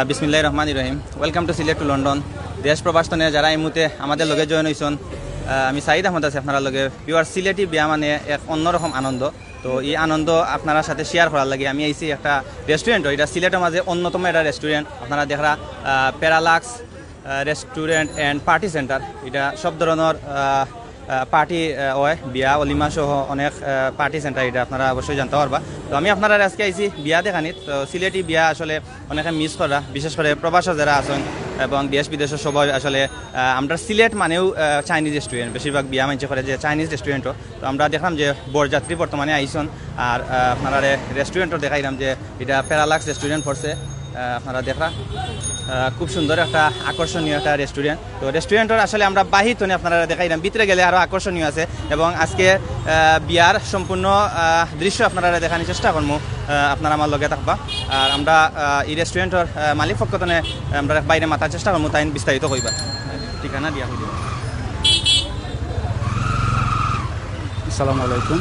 বিসমিল্লাহির রহমানির রহিম। Welcome to Sylhet to London. দেশ প্রবাসনে যারা এই মুহূর্তে আমাদের লগে জয়েন হয়েছেন, আমি সাইদ আহমদ আছি আপনার লগে। পিওর সিলেটি বিয়া মানে এক অন্যরকম আনন্দ। তো এই আনন্দ আপনার সাথে শেয়ার করার লাগে আমি আইছি একটা রেস্টুরেন্ট। এটা সিলেটের মাঝে অন্যতম একটা রেস্টুরেন্ট। আপনারা দেখরা Parallax restaurant and party centre. এটা সব ধরনের পার্টি হয়, বিয়া অলিমা সহ অনেক পার্টি সেন্টার। এটা আপনারা অবশ্যই জানতে পারবা। তো আমি আপনারা আজকে আইছি বিয়া দেখানিত। তো সিলেটি বিয়া আসলে অনেকে মিস করা, বিশেষ করে প্রবাসী যারা আছেন এবং দেশ বিদেশের সবাই আসলে আমরা সিলেট মানেও চাইনিজ রেস্টুরেন্ট, বেশিরভাগ বিয়া মানছে করে যে চাইনিজ রেস্টুরেন্টও। তো আমরা দেখলাম যে বরযাত্রী বর্তমানে আইসন, আর আপনারা রেস্টুরেন্টও দেখাইলাম যে এটা প্যারালাক্স রেস্টুরেন্ট পড়ছে। আপনারা দেখা খুব সুন্দর একটা আকর্ষণীয় একটা রেস্টুরেন্ট। তো রেস্টুরেন্টের আসলে আমরা বাহির তো আপনারা দেখাইলাম, ভিতরে গেলে আরও আকর্ষণীয় আছে এবং আজকে বিয়ার সম্পূর্ণ দৃশ্য আপনারা দেখানোর চেষ্টা করবো। আপনারা আমার লগে থাকবা। আর আমরা এই রেস্টুরেন্টের মালিক পক্ষতনে আমরা বাইরে মাতার চেষ্টা করবো, তাই বিস্তারিত কইবা। ঠিকানা দিয়া হইল। আসসালামু আলাইকুম।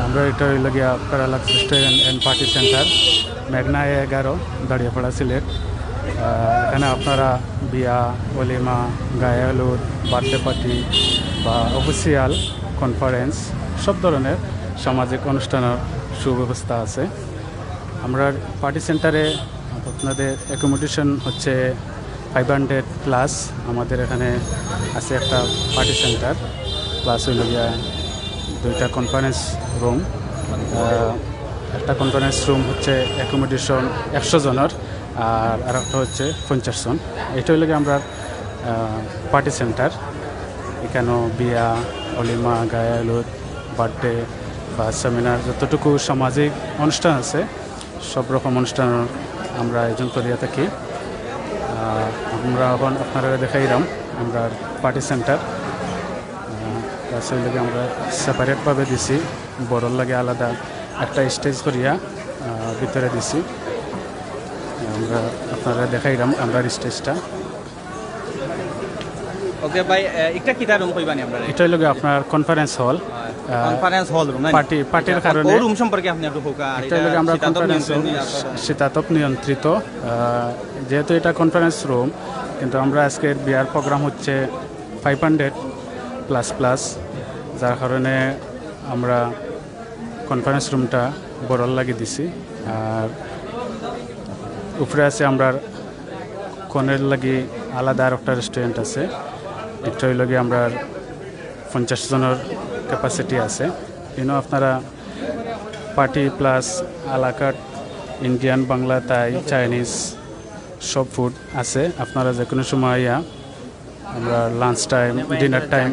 আমরা এটা হইল গিয়া parallax restaurant and party centre, মেঘনা A11, দাঁড়িয়াপাড়া, সিলেট। এখানে আপনারা বিয়া, অলিমা, গায়ে হলুদ, বার্থডে পার্টি বা অফিসিয়াল কনফারেন্স সব ধরনের সামাজিক অনুষ্ঠানের সুব্যবস্থা আছে। আমরা পার্টি সেন্টারে আপনাদের অ্যাকোমোডেশন হচ্ছে 500+। আমাদের এখানে আছে একটা পার্টি সেন্টার, প্লাস হইল গিয়া 2টা কনফারেন্স রুম। একটা কনফারেন্স রুম হচ্ছে অ্যাকোমোডেশন 100 জনের, আর একটা হচ্ছে 50 জন। এটা হইলে আমরা পার্টি সেন্টার। এখানেও বিয়া, অলিমা, গায়ে হলুদ, বার্থডে বা সেমিনার, যতটুকু সামাজিক অনুষ্ঠান আছে সব রকম অনুষ্ঠান আমরা আয়োজন করিয়া থাকি। আমরা এখন আপনারা দেখাইলাম আমরা পার্টি সেন্টার। আসলে আমরা সেপারেটভাবে দিছি, বড়র লাগে আলাদা একটা স্টেজ করিয়া ভিতরে দিছি। আমরা আপনারা দেখাইলাম আমরা স্টেজটা। ওকে ভাই, একটা কিটা রুম কইবানি আমরা? এটা হলো আপনার conference hall. Conference hall room, পার্টির কারণে ও রুম সম্পর্কে আপনি একটু হোকা। এটা হলো আমরা কনফারেন্স রুম, শীতাতপ নিয়ন্ত্রিত। যেহেতু এটা কনফারেন্স রুম, কিন্তু আমরা আজকের বিয়ার প্রোগ্রাম হচ্ছে 500++, যার কারণে আমরা কনফারেন্স রুমটা বড় লাগিয়ে দিছি। আর উপরে আছে আমরা কনের লাগি আলাদা আর একটা রেস্টুরেন্ট আছে। এটা হইল গিয়ে আমরা 50 জনের ক্যাপাসিটি আছে। কিন্তু আপনারা পার্টি প্লাস আলাকাট ইন্ডিয়ান, বাংলা, তাই, চাইনিজ সব ফুড আছে। আপনারা যে কোনো সময় আমরা লাঞ্চ টাইম, ডিনার টাইম।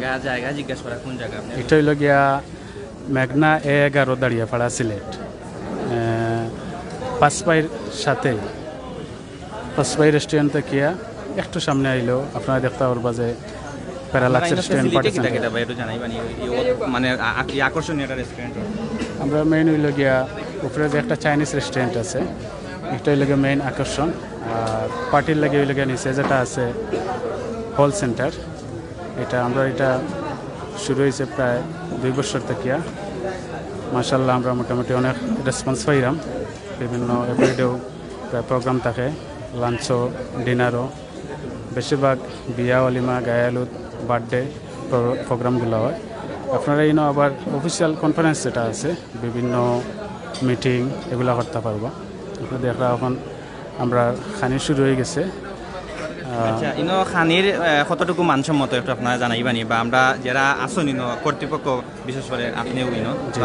এটা হইল গিয়া মেঘনা A11, দাঁড়িয়াপাড়া, সিলেট। 5 মাইল সাথে 5 মাইল রেস্টুরেন্ট থেকে একটু সামনে আইলেও আপনারা দেখতে পারবা যে প্যারালাক্স রেস্টুরেন্ট পার্টি সেন্টার। মানে আকর্ষণীয় একটা রেস্টুরেন্ট। আমরা মেইন হইল গিয়া উপরে যে একটা চাইনিজ রেস্টুরেন্ট আছে, এটা হইল গিয়া মেইন আকর্ষণ। আর পার্টির লাগে হইল গিয়া নিচে যেটা আছে হল সেন্টার। এটা শুরু হয়েছে প্রায় 2 বছর থেকে। মাশাআল্লাহ আমরা মোটামুটি অনেক রেসপন্স পাইলাম। বিভিন্ন এভরিডেও প্রায় প্রোগ্রাম থাকে, লাঞ্চও, ডিনারও। বেশিরভাগ বিয়া, অলিমা, গায়ে হলুদ, বার্থডে প্রোগ্রামগুলো হয়। আপনারা আবার অফিসিয়াল কনফারেন্স যেটা আছে, বিভিন্ন মিটিং এগুলো করতে পারবো। আপনারা দেখা এখন আমরা খানি শুরু হয়ে গেছে। আচ্ছা, খানির কতটুকু মানসম্মত একটু আপনারা জানাইবানি, বা আমরা যারা আসুন কর্তৃপক্ষ, বিশেষ করে আপনিও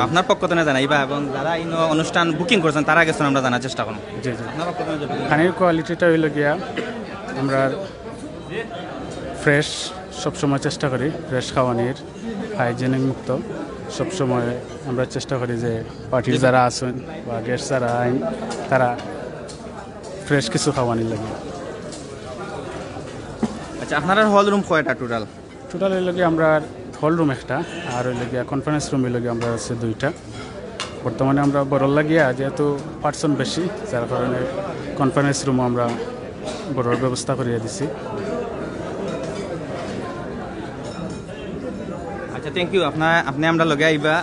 আপনার পক্ষ থেকে জানাইবা, এবং যারা অনুষ্ঠান বুকিং করছেন তারা গেছেন আমরা জানার চেষ্টা করবো। জি জি, খানির কোয়ালিটিটা হইল গিয়া আমরা ফ্রেশ সবসময় চেষ্টা করি, ফ্রেশ খাওয়ানির, হাইজেনিক মুক্ত। সবসময় আমরা চেষ্টা করি যে পার্টির যারা আসেন বা গেস্ট যারা আইন তারা ফ্রেশ কিছু খাওয়ানির লাগে। আচ্ছা, আপনার হল রুম কয়টা টোটাল? হইল গিয়ে আমরা হল রুম একটা, আর হইল গিয়া কনফারেন্স রুম হইল গিয়ে আমরা আছে 2টা। বর্তমানে আমরা বড় লাগিয়া যেহেতু পার্সন বেশি, যার কারণে কনফারেন্স রুমও আমরা বড়োর ব্যবস্থা করিয়া দিছি। আচ্ছা, থ্যাংক ইউ। আপনি আমরা লগে আইবা,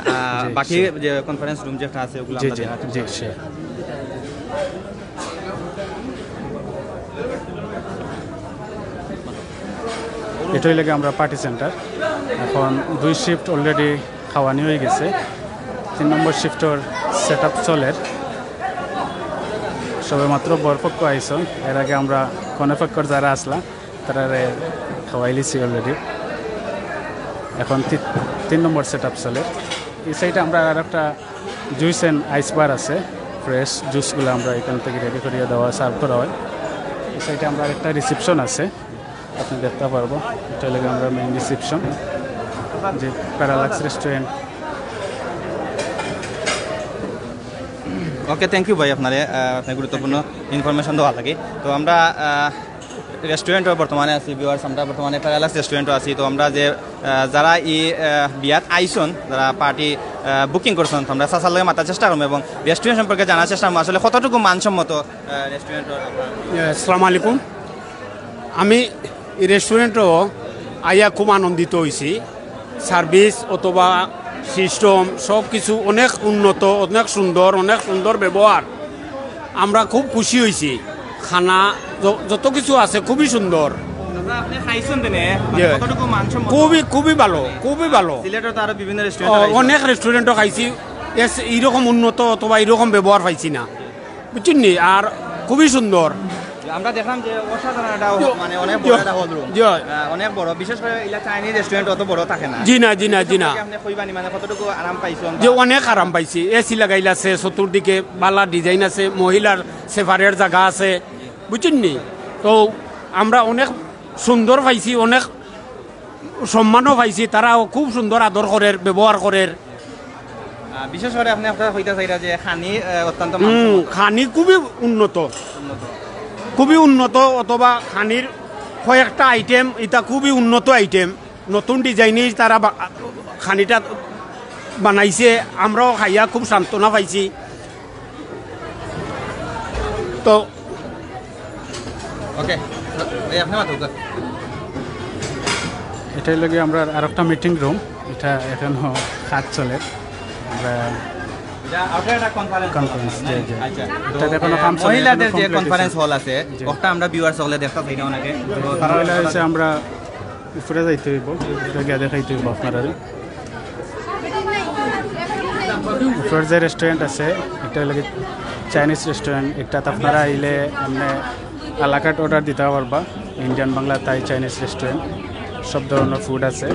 বাকি যে কনফারেন্স রুম যেটা আছে ওগুলো আমরা জি জি। এটাই লাগে আমরা পার্টি সেন্টার। এখন 2 শিফট অলরেডি খাওয়ানি হয়ে গেছে, 3 নম্বর শিফটর সেট আপ চলের। সবে মাত্র বরপক্ষ আইসন, এর আগে আমরা কনেপক্ষর যারা আসলাম তারা খাওয়াই লিছি অলরেডি। এখন 3 নম্বর সেট আপ চলে। এই সাইডে আমরা আর একটা জুইস অ্যান্ড আইস বার আছে, ফ্রেশ জুসগুলো আমরা এখান থেকে রেডি করিয়ে দেওয়া সার্ভ করা হয়। এই সাইডে আমরা একটা রিসেপশন আছে, আপনি দেখতে পারবো। এটা লাগে আমরা মেইন রিসেপশন, যে parallax restaurant. Okay, thank you ভাই আপনার গুরুত্বপূর্ণ ইনফরমেশন দেওয়া লাগে। তো আমরা রেস্টুরেন্টও বর্তমানে আছি ভিউয়ার্স, আমরা বর্তমানে প্যারালাক্স রেস্টুরেন্টও আছি। তো আমরা যে যারা এই বিয়াত আইসন, যারা পার্টি বুকিং করছেন, তো আমরা সাসার লগে মাতার চেষ্টা করবো এবং রেস্টুরেন্ট সম্পর্কে জানার চেষ্টা করবো আসলে কতটুকু মানসম্মত রেস্টুরেন্টের। আসসালামু আলাইকুম। আমি এই রেস্টুরেন্টও আইয়া খুব আনন্দিত হয়েছি। সার্ভিস অথবা সিস্টেম সব কিছু অনেক উন্নত, অনেক সুন্দর ব্যবহার। আমরা খুব খুশি হয়েছি। খানা যত কিছু আছে খুবই সুন্দর, খুবই ভালো। অনেক রেস্টুরেন্টও খাইছি, এইরকম উন্নত অথবা এইরকম ব্যবহার পাইছি না, বুঝছেন নি। আর খুবই সুন্দর। আমরা দেখলাম যে অসাধারণ একটা মানে অনেক বড় একটা হল রুম, অনেক বড়, বিশেষ করে ইলা চাইনিজ রেস্টুরেন্ট অত বড় থাকে না। জি না। আপনি কইবানি মানে কতটুকু আরাম পাইছেন? যে অনেক আরাম পাইছি। এসি লাগাইল আছে, চতুর্দিকে বালা ডিজাইন আছে, মহিলার সেপারেট জায়গা আছে, বুঝছেন নি। তো আমরা অনেক সুন্দর পাইছি, অনেক সম্মানও পাইছি। তারাও খুব সুন্দর আদর করে, ব্যবহার করে। বিশেষ করে আপনি আপনার হইতা চাইরা যে খানি অত্যন্ত খানি খুবই উন্নত অথবা খানির কয়েকটা আইটেম এটা খুবই উন্নত আইটেম, নতুন ডিজাইনের তারা খানিটা বানাইছে। আমরাও খাইয়া খুব সান্ত্বনা পাইছি। তো ওকে, এটাই লাগে আমরা আর একটা মিটিং রুম, এটা এখনো কাজ চলে। আমরা মহিলাদের যে কনফারেন্স হল আছে ওটা আমরা ভিউয়ার্স হলে দেখতে পাই না অনেকে। মহিলা হচ্ছে আমরা উপরে যাইতে হইব, গিয়ে দেখাইতে হইব আপনারা। উপরে যে রেস্টুরেন্ট আছে এটা লাগে চাইনিজ রেস্টুরেন্ট। একটাতে আপনারা আইলে এমনি আলাকাট অর্ডার দিতে পারবা, ইন্ডিয়ান, বাংলা, তাই চাইনিজ রেস্টুরেন্ট, সব ধরনের ফুড আছে।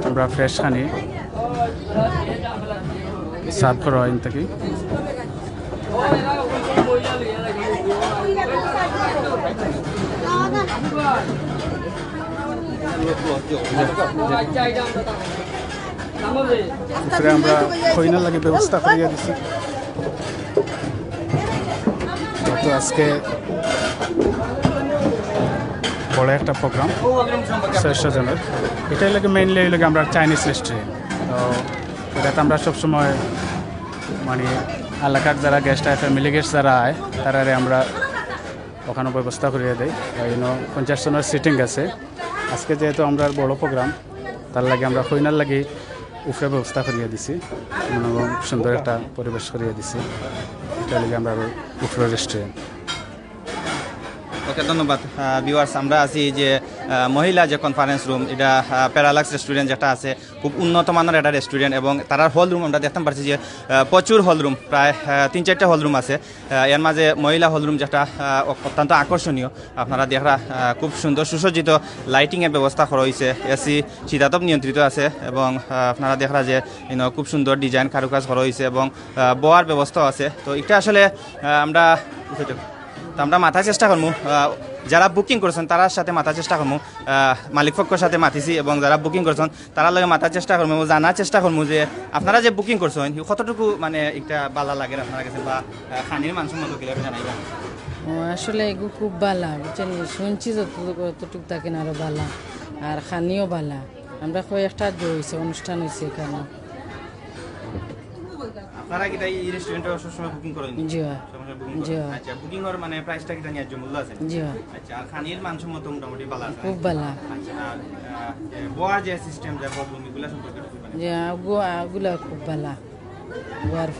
আমরা ফ্রেশ খানি সার্ভ করা হয় থাকি। আমরা খইনা লাগে ব্যবস্থা করিয়া দিছি। তো আজকে বড় একটা প্রোগ্রাম 600 জনের। এটাই লাগে মেইনলি লাগে আমরা চাইনিজ রেস্টুরেন্ট। তো এটাতে আমরা সবসময় মানে এলাকার যারা গেস্ট আয়, ফ্যামিলি গেস্ট যারা আয়, তারা আমরা ওখানে ব্যবস্থা করিয়ে দেয়। 50 জনের সিটিং আছে। আজকে যেহেতু আমরা বড় প্রোগ্রাম, তার লাগে আমরা খইনার লাগে উপরে ব্যবস্থা করিয়ে দিছি, সুন্দর একটা পরিবেশ করিয়ে দিছি। এটা লাগে আমরা উপরে রেস্টুরেন্ট। ওকে, ধন্যবাদ ভিউয়ার্স। আমরা আছি যে মহিলা যে কনফারেন্স রুম, এটা প্যারালাক্স রেস্টুরেন্ট যেটা আছে, খুব উন্নত মানের একটা রেস্টুরেন্ট এবং তার হল রুম আমরা দেখতে পাচ্ছি যে প্রচুর হল রুম, প্রায় 3-4টা হল রুম আছে। এর মাঝে মহিলা হল রুম যেটা অত্যন্ত আকর্ষণীয়। আপনারা দেখরা খুব সুন্দর সুসজ্জিত লাইটিংয়ের ব্যবস্থা করা হয়েছে, এসি শীতাতপ নিয়ন্ত্রিত আছে এবং আপনারা দেখরা যে খুব সুন্দর ডিজাইন কারুকাজ করা হয়েছে এবং বোয়ার ব্যবস্থা আছে। তো এটা আসলে আমরা মাথার চেষ্টা করবো, যারা বুকিং করছেন তার সাথে মাথার চেষ্টা করবো, মালিক পক্ষের সাথে মাতিছি এবং যারা বুকিং করছেন তার লগে মাথার চেষ্টা করবো, জানার চেষ্টা করবো যে আপনারা যে বুকিং করছেন কতটুকু মানে একটা বালা লাগে আপনারা কাছে, বা খানির মানসম্মত কিভাবে জানাইবা। আসলে এগুলো খুব বালা, বুঝছেন, শুনছি যতটুকু থাকেন আরো বালা, আর খানিও বালা। আমরা কয়েকটা হয়েছে অনুষ্ঠান হয়েছে এখানে। আপনারা কি এই রেস্টুরেন্টে সবসময় বুকিং করেন? জি জি। আচ্ছা, বুকিং এর মানে প্রাইসটা কি ন্যায্য মূল্য আছে? জি। আচ্ছা, আর খানির মানসম্মত মোটামুটি ভালো আছে? খুব ভালো। আচ্ছা, আর বোয়ার যে সিস্টেম যে প্রবলেম এগুলা সম্পর্কে একটু বলবেন? যে আগুলা খুব ভালো।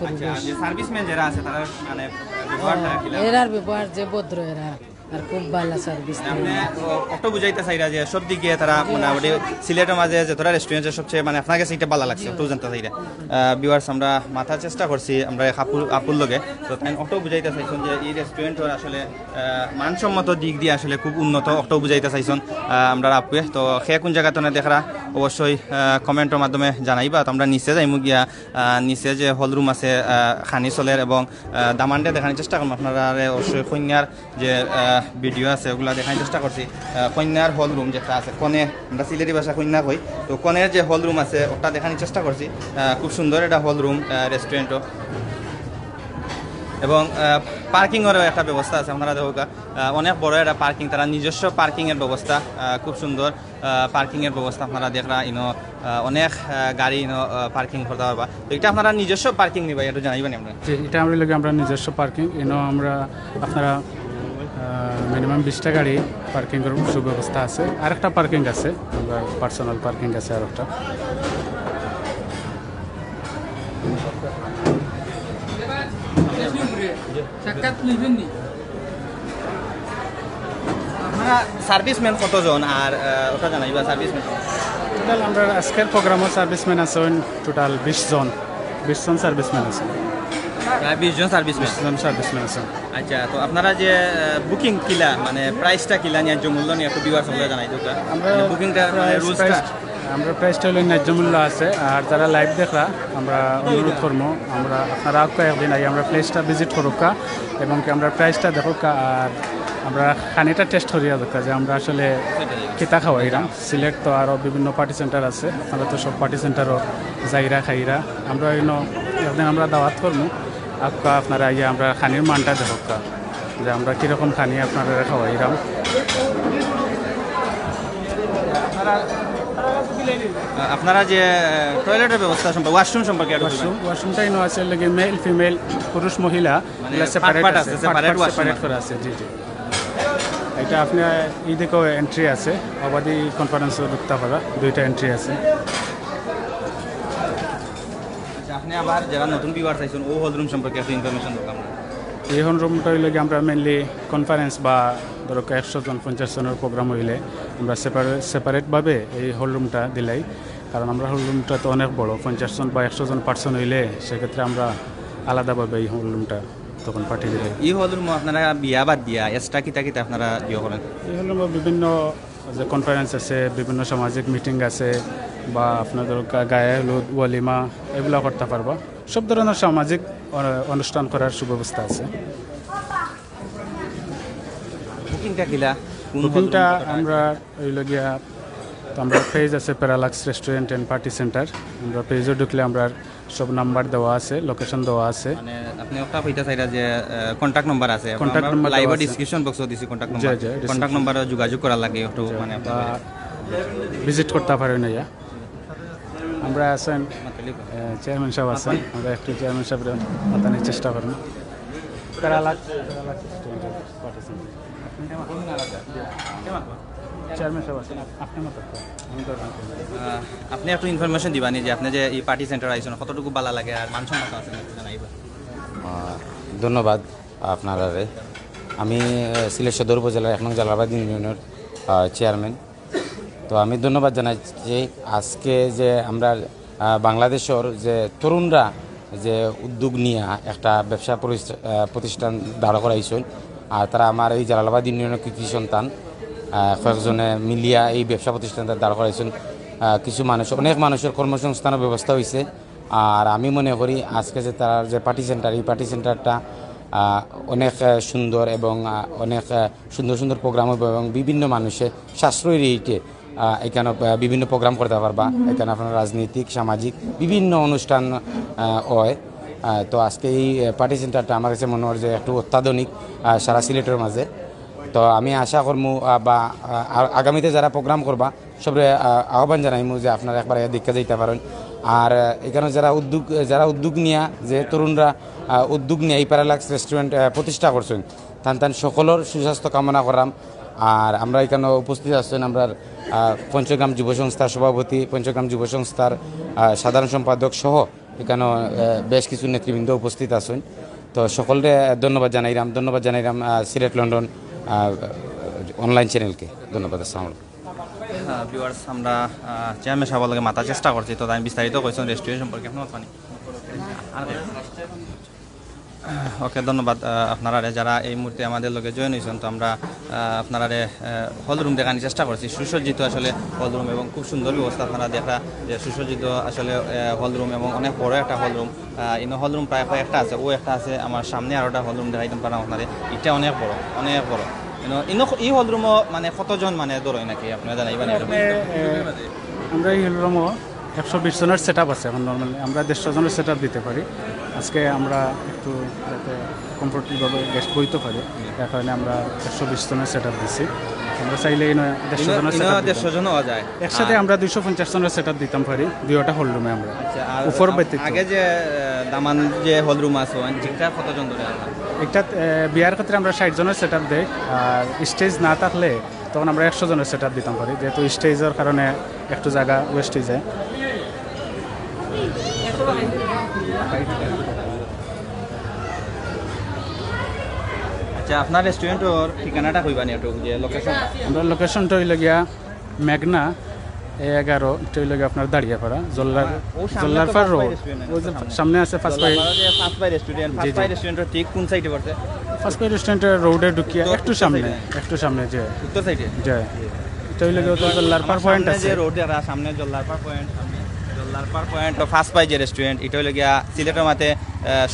আচ্ছা, যে সার্ভিসম্যান যারা আছে তারা মানে ব্যবহারটা কি লাগে? এরার ব্যবহার যে ভদ্র, এরা আর খুব ভালো সার্ভিস আপনি অটো বুঝাইতে চাইরা যে সব দিকে তারা মোটামুটি সিলেটের মাঝে যে তোরা রেস্টুরেন্টের সবচেয়ে মানে আপনার কাছে এটা ভালো লাগছে অটো জানতে চাইরা ভিউয়ার্স আমরা মাথার চেষ্টা করছি আমরা আপুর লগে তো তাই অটো বুঝাইতে চাইছেন যে এই রেস্টুরেন্টের আসলে মানসম্মত দিক দিয়ে আসলে খুব উন্নত অটো বুঝাইতে চাইছেন আমরা আপুয়ে তো সে কোন জায়গাতে দেখরা অবশ্যই কমেন্টের মাধ্যমে জানাইবা তো আমরা নিচে যাইমু গিয়া নিচে যে হল রুম আছে খানি চলের এবং দামানটা দেখানোর চেষ্টা করবো আপনারা অবশ্যই কন্যার যে ভিডিও আছে ওগুলো দেখানোর চেষ্টা করছি কন্যার হল রুম যেটা আছে কনে আমরা সিলেটি ভাষা কন্যা কই তো কনের যে হল রুম আছে ওটা দেখানোর চেষ্টা করছি খুব সুন্দর একটা হল রুম রেস্টুরেন্টও এবং পার্কিংয়েরও একটা ব্যবস্থা আছে আপনারা দেখো অনেক বড় একটা পার্কিং তারা নিজস্ব পার্কিংয়ের ব্যবস্থা খুব সুন্দর পার্কিংয়ের ব্যবস্থা আপনারা দেখরা ইনো অনেক গাড়ি ইনো পার্কিং করতে পারবা তো এটা আপনারা নিজস্ব পার্কিং নিবা এটা জানাইবেন আমরা এটা আমরা নিজস্ব পার্কিং ইনো আমরা আপনারা মিনিমাম 20টা গাড়ি পার্কিংয়ের সুব্যবস্থা আছে আরেকটা পার্কিং আছে আমরা পার্সোনাল পার্কিং আছে আরেকটা আপনারা সার্ভিসম্যান কতজন আর ওটা জানাইবা সার্ভিসম্যান টোটাল আমরা আজকের প্রোগ্রামে সার্ভিসম্যান আছে টোটাল 20 জন সার্ভিসম্যান আছে প্রায় 20 জন সার্ভিসম্যান সার্ভিসম্যান আছে আচ্ছা তো আপনারা যে বুকিং কিলা মানে প্রাইসটা কিলা ন্যায্য মূল্য নিয়ে একটু ভিউয়ার্স সকলে জানাই তো আমরা বুকিংটা মানে রুলসটা আমরা প্রাইসটা হলো ন্যায্য মূল্য আছে আর যারা লাইভ দেখরা আমরা অনুরোধ করবো আমরা আপনারা একদিন আগে আমরা প্লেসটা ভিজিট করুকা এবং কি আমরা প্রাইসটা দেখুকা আর আমরা খানিটা টেস্ট করিয়া দেখা যে আমরা আসলে কিতা খাওয়াইরা সিলেট তো আরও বিভিন্ন পার্টি সেন্টার আছে আপনারা তো সব পার্টি সেন্টারও যাইরা খাইরা আমরা একদিন আমরা দাওয়াত করবো আপনারা ইয়ে আমরা খানির মানটা দেখা যে আমরা কীরকম খানি আপনারা খাওয়াইরাম আপনারা যে টয়লেটের ব্যবস্থা সম্পর্কে ওয়াশরুম সম্পর্কে ওয়াশরুমটাই নো আছে লাগে মেল ফিমেল পুরুষ মহিলা সেপারেট করা আছে জি জি এটা আপনি এই দিকেও এন্ট্রি আছে অবাধি কনফারেন্সও ঢুকতে পারা দুইটা এন্ট্রি আছে আপনি আবার যারা নতুন ভিউয়ার্স আইছেন ও হল রুম সম্পর্কে একটু ইনফরমেশন দেব আমরা এই হল রুমটা হইলে আমরা মেনলি কনফারেন্স বা ধরো 100 জন 50 জনের প্রোগ্রাম হইলে আমরা সেপারেটভাবে এই হল রুমটা দিলাই কারণ আমরা হল রুমটা তো অনেক বড় 50 জন বা 100 জন পার্সন হইলে সেক্ষেত্রে আমরা আলাদাভাবে এই হল রুমটা তখন পাঠিয়ে দিলে এই হল রুম আপনারা বিয়া বাদ দিয়া এক্সট্রা কিতা আপনারা দিও করেন এই হল রুমে বিভিন্ন যে কনফারেন্স আছে বিভিন্ন সামাজিক মিটিং আছে বা আপনাদের গায়ে হলুদ ওয়ালিমা এগুলো করতে পারবা সব ধরনের সামাজিক অনুষ্ঠান করার সুব্যবস্থা আছে বুকিংটা আমরা ওইলগিয়া তো আমরা পেজ আছে parallax restaurant and party centre আমরা পেজে ঢুকলে আমরা সব নাম্বার দেওয়া আছে লোকেশন দেওয়া আছে মানে আপনি একটা কইতা চাইরা যে কন্টাক্ট নাম্বার আছে কন্টাক্ট নাম্বার লাইভ ডেসক্রিপশন বক্সও দিছি কন্টাক্ট নাম্বারে যোগাযোগ করা লাগে একটু মানে ভিজিট করতে পারেন না আমরা আছেন চেয়ারম্যান সাহেব আছেন আমরা একটু চেয়ারম্যান সাহেবের মাতানোর চেষ্টা করব প্যারালাক্স পার্টি সেন্টার চেয়ারম্যান সাহেব আছেন আপনি আপনি একটু ইনফরমেশন দিবানি যে আপনি যে এই পার্টি সেন্টার আইছেন কতটুকু ভালো লাগে আর মানসম্মত আছে জানাইবা ধন্যবাদ আপনারা আমি সিলেট সদর উপজেলার 1 নং জালালাবাদ ইউনিয়নের চেয়ারম্যান তো আমি ধন্যবাদ জানাই যে আজকে যে আমরা বাংলাদেশের যে তরুণরা যে উদ্যোগ নিয়ে একটা ব্যবসা প্রতিষ্ঠান দাঁড় করাইছেন আর তারা আমার এই জালালাবাদ ইউনিয়নের কৃতি সন্তান কয়েকজনে মিলিয়া এই ব্যবসা প্রতিষ্ঠানটা দাঁড় করাইছেন কিছু মানুষ অনেক মানুষের কর্মসংস্থানের ব্যবস্থা হয়েছে আর আমি মনে করি আজকে যে তার যে পার্টি সেন্টার এই পার্টি সেন্টারটা অনেক সুন্দর এবং অনেক সুন্দর সুন্দর প্রোগ্রাম হবে এবং বিভিন্ন মানুষের সাশ্রয়ী রেটে এখানে বিভিন্ন প্রোগ্রাম করতে পারবা এখানে আপনার রাজনৈতিক সামাজিক বিভিন্ন অনুষ্ঠান হয় তো আজকে এই পার্টি সেন্টারটা আমার কাছে মনে হয় যে একটু অত্যাধুনিক সারা সিলেটের মাঝে তো আমি আশা করবো বা আগামীতে যারা প্রোগ্রাম করবা সবরে আহ্বান জানাইমু যে আপনারা একবার দেখতে যাইতে পারেন আর এখানে যারা উদ্যোগ নিয়ে যে তরুণরা উদ্যোগ নিয়ে এই প্যারালাক্স রেস্টুরেন্ট প্রতিষ্ঠা করছেন তান সকলের সুস্বাস্থ্য কামনা করাম আর আমরা এখানে উপস্থিত আছেন আমরা পঞ্চগ্রাম যুব সংস্থার সভাপতি পঞ্চগ্রাম যুব সংস্থার সাধারণ সম্পাদক সহ এখানে বেশ কিছু নেতৃবৃন্দ উপস্থিত আছেন তো সকলকে ধন্যবাদ জানাইলাম সিলেট লন্ডন অনলাইন চ্যানেলকে ধন্যবাদ। আসসালামু আলাইকুম। ভিউয়ার্স আমরা চেয়ারম্যান সাহেবের লগে মাথা চেষ্টা করছি, তো আমি বিস্তারিত কইছেন রেস্টুরেন্ট সম্পর্কে আপনার পানি। ওকে, ধন্যবাদ আপনারা যারা এই মুহূর্তে আমাদের লগে জয়েন হয়েছেন। তো আমরা আপনারা হল রুম দেখানোর চেষ্টা করছি, সুসজ্জিত আসলে হল রুম এবং খুব সুন্দর ব্যবস্থা। আপনারা দেখা যে সুসজ্জিত আসলে হল রুম এবং অনেক বড় একটা হল রুম। ইনো হল রুম প্রায় একটা আছে, ও একটা আছে আমার সামনে, আর একটা হল রুম দেখাইতে পারলাম আপনাদের। এটা অনেক বড়, অনেক বড়। এই হল রুমও মানে কতজন মানে ধরে নাকি আপনারা জানাইবেন? আমরা এই হল রুমও 120 জনের সেট আপ আছে। এখন নর্মালি আমরা 150 জনের সেট আপ দিতে পারি। আজকে আমরা একটু যাতে কমফোর্টেবলভাবে গেস্ট বইতে পারি, যার কারণে আমরা 120 জনের সেট আপ দিচ্ছি। আমরা চাইলে 150 জনের সেট আপ 150 জন হওয়া যায় একসাথে। আমরা 250 জনের সেট আপ দিতাম পারি দুইটা হল রুমে। আমরা উপর আগে যে দামান যে হল রুম আছে যেটা কতজন ধরে? একটা বিয়ার ক্ষেত্রে আমরা 60 জনের সেট আপ দেই, আর স্টেজ না থাকলে তখন আমরা 100 জনের সেট আপ দিতাম পারি, যেহেতু স্টেজের কারণে একটু জায়গা ওয়েস্ট হয়ে যায়। আচ্ছা, আপনার রেস্টুরেন্টের ঠিকানাটা কইবানি একটু, যে লোকেশন? আমরা লোকেশনটা হইল গিয়া মেঘনা A11, এটা হইল গিয়া আপনার দাঁড়িয়াপাড়া জল্লারপাড় রোড। সামনে আছে first by restaurant. First by রেস্টুরেন্টের ঠিক কোন সাইডে পড়ছে? ফার্স্ট বাই রেস্টুরেন্টের রোডে ঢুকিয়া একটু সামনে যে উত্তর সাইডে যায়। এটা হইল গিয়া জল্লারপাড় পয়েন্ট আছে, যে রোডে সামনে Jollarpar point. Jollarpar point first by যে রেস্টুরেন্ট, এটা হইল গিয়া সিলেটের মাঠে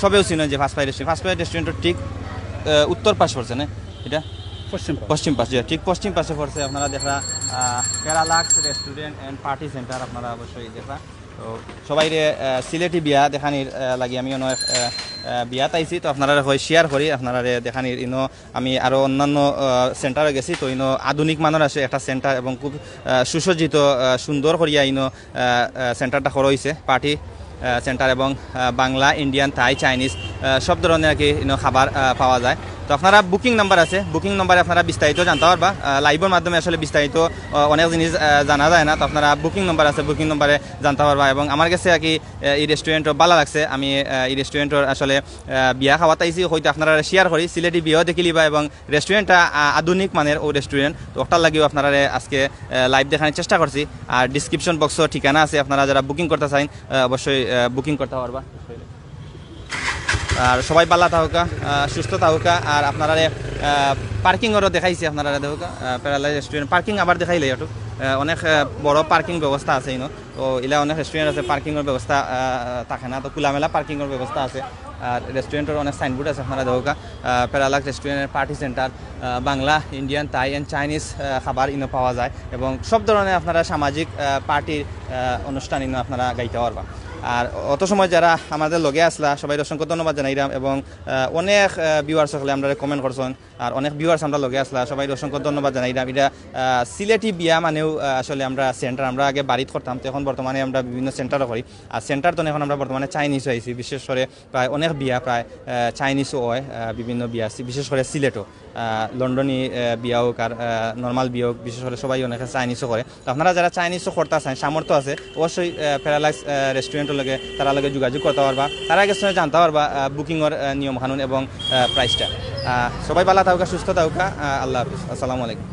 সবেও চিনেন যে first by restaurant. First by রেস্টুরেন্টের ঠিক উত্তর পাশ পড়ছে না, এটা পশ্চিম পাশে, ঠিক পশ্চিম পাশে পড়ছে। আপনারা দেখা parallax restaurant and party centre, আপনারা অবশ্যই দেখা। তো সবাই সিলেটি বিয়া দেখানির লাগি আমি অনেক বিয়া তাইছি, তো আপনারা হয় শেয়ার করি আপনারা দেখানির। ইনো আমি আরও অন্যান্য সেন্টারে গেছি, তো ইনো আধুনিক মানের আছে একটা সেন্টার এবং খুব সুসজ্জিত সুন্দর করিয়া ইনো সেন্টারটা করা হয়েছে। পার্টি সেন্টার এবং বাংলা, ইন্ডিয়ান, থাই, চাইনিজ সব ধরনের আর কি খাবার পাওয়া যায়। তো আপনারা বুকিং নাম্বার আছে, বুকিং নাম্বারে আপনারা বিস্তারিত জানতে পারবা। লাইভের মাধ্যমে আসলে বিস্তারিত অনেক জিনিস জানা যায় না, তো আপনারা বুকিং নাম্বার আছে, বুকিং নাম্বারে জানতে পারবা। এবং আমার কাছে আর কি এই রেস্টুরেন্টও ভালো লাগছে। আমি এই রেস্টুরেন্টের আসলে বিয়া খাওয়াতাইছি, হয়তো আপনারা শেয়ার করি। সিলেটি বিয়াও দেখি লিবা এবং রেস্টুরেন্টটা আধুনিক মানের ও রেস্টুরেন্ট, তো ওটার লাগিও আপনারা আজকে লাইভ দেখানোর চেষ্টা করছি। আর ডিসক্রিপশন বক্সও ঠিকানা আছে, আপনারা যারা বুকিং করতে চান অবশ্যই বুকিং করতে পারবা। আর সবাই ভালো থাকুকা, সুস্থ থাকুকা। আর আপনারা পার্কিংয়েরও দেখাইছি, আপনারা দেখুকা প্যারালাইজ রেস্টুরেন্ট পার্কিং আবার দেখাইলে একটু অনেক বড় পার্কিং ব্যবস্থা আছে ইনো। তো এলা অনেক রেস্টুরেন্ট আছে পার্কিংয়ের ব্যবস্থা থাকে না, তো খোলামেলা পার্কিংয়ের ব্যবস্থা আছে। আর রেস্টুরেন্টের অনেক সাইনবোর্ড আছে, আপনারা দেখুকা প্যারালাক্স রেস্টুরেন্টের party centre, Bangla, Indian, Thai and Chinese খাবার ইনো পাওয়া যায় এবং সব ধরনের আপনারা সামাজিক পার্টির অনুষ্ঠান ইনো আপনারা গাইতে পারবা। আর অত সময় যারা আমাদের লগে আসলা সবাই অসংখ্য ধন্যবাদ জানাইলাম এবং অনেক ভিউয়ার্স সকলে আমরা কমেন্ট করছেন আর অনেক ভিউয়ার্স আমরা লগে আসলা সবাই অসংখ্য ধন্যবাদ জানাইলাম। এটা সিলেটি বিয়া মানেও আসলে আমরা সেন্টার, আমরা আগে বাড়িত করতাম, তো এখন বর্তমানে আমরা বিভিন্ন সেন্টারও করি। আর সেন্টার তো এখন আমরা বর্তমানে চাইনিজও আইছি, বিশেষ করে প্রায় অনেক বিয়া প্রায় চাইনিজও হয়, বিভিন্ন বিয়া বিশেষ করে সিলেটও লন্ডনী বিয়া হোক আর নর্মাল বিয়া হোক, বিশেষ করে সবাই অনেকে চাইনিজও করে। তো আপনারা যারা চাইনিজও করতে চান সামর্থ্য আছে অবশ্যই প্যারালাক্স রেস্টুরেন্টের লগে তারা লগে যোগাযোগ করতে পারবা, তারা আগে জানতে পারবা বুকিংয়ের নিয়ম কানুন এবং প্রাইসটা। সবাই ভালো থাকুকা, সুস্থ থাকুকা, আল্লাহ হাফিজ, আসসালামু আলাইকুম।